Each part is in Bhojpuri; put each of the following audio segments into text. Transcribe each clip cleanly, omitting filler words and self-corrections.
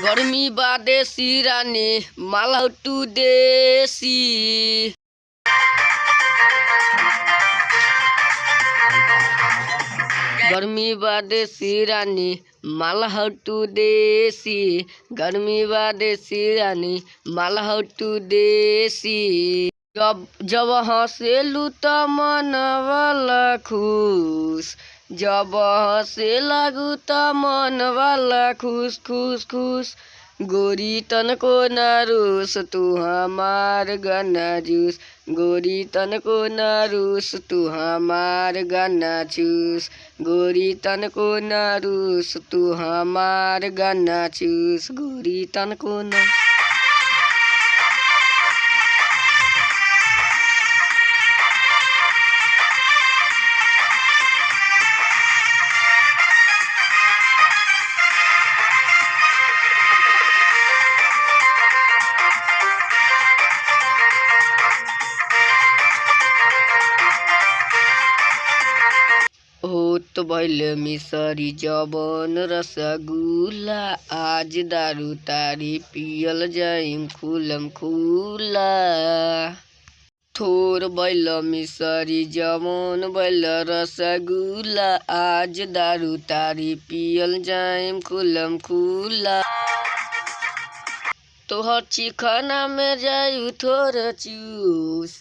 गर्मी बादेसी रानी मालहटू देसी। गर्मी बादेसी रानी मालहटू देसी। गर्मी बादेसी रानी मालहटू देसी। जब हंसेलू त मनवाला खुश। जब हंसे लागू त मनवाला खुश खुश खुश। गोरी तनको ना रूस तू हमार गाना जूस। गोरी तनको ना रूस तू हमार गाना चूस। गोरी तनको ना रूस तू हमार गाना चूस। गोरी तनको ना। होत भइल मिसरी जवन रसगुल्ला। आज दारू तारी पियल जाइम खुलम खुला। थोर भइल मिसरी जवन भइल रसगुल्ला। आज दारू तारी पियल जाइम खुलम खुला। तोहर चिखाना में जायु थोड़ा चूस।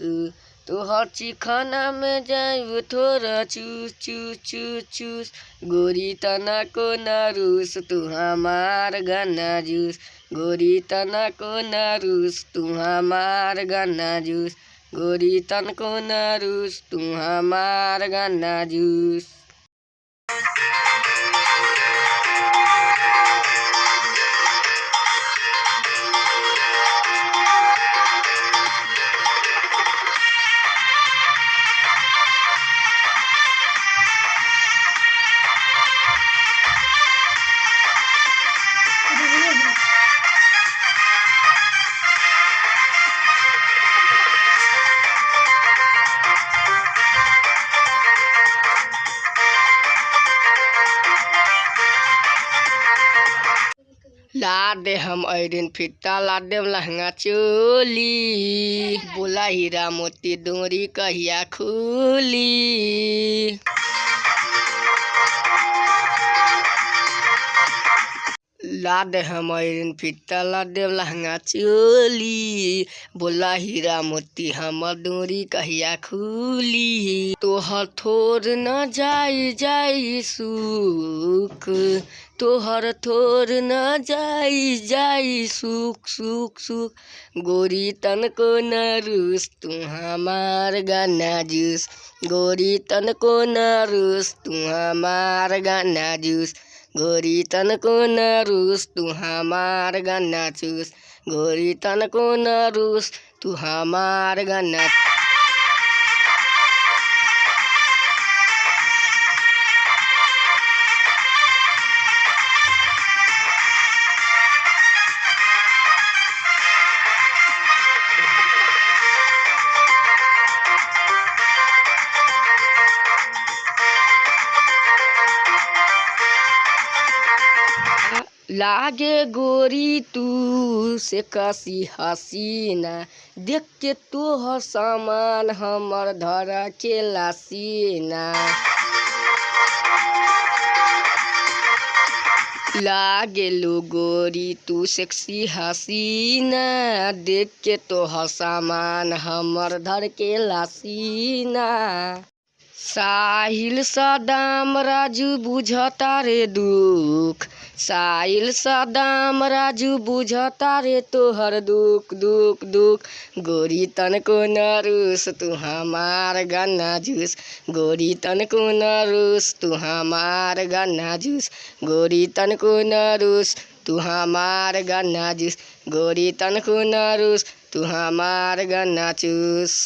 तोहर चिखाना में जायु थोड़ा चूस चूस चूस चूस। गोरी तना को ना रूस तू हमार गाना जूस। गोरी तना को ना रूस तू हमार गाना जूस। गोरी तन को ना रूस तू हमार गाना जूस। ला दे हम आयरन फिट्टा ला दे लहंगा चोली। बोला हीरा मोती डोरी कहिया खुली। ला दे हम आयरन फिट्टा ला दे लहंगा चोली। बोला हीरा मोती हमर डोरी कहिया खुली। तोहर थोर न जाई जाई सुख। तोहर थोर न जाई जाई सुख सुख सुख। गोरी तनको न रूस तू हमार गाना जूस। गोरी तनको न रूस तू हमार गाना जूस। गोरी तनको न रूस तू हमार गाना चूस। गोरी तनको न रूस तू हमार गाना। लागे गोरी तू से कसी हसीना। देख के तोहर सामान हमर धरा के लासीना। लागे लो गोरी तू सेक्सी हसीना। देख के तोहर सामान हमर धर के लासीना। साहिल सदाम राजू बुझता रे दुख। साहिल सदाम राजू बुझता रे तोहर दुख दुख दुख। गोरी तनको न रूस तू हमार गाना जूस। गोरी तनको न रूस तू हमार गाना जूस। गोरी तनको न रूस तू हमार गाना जूस। गोरी तनको न रूस तू हमार गाना चूस।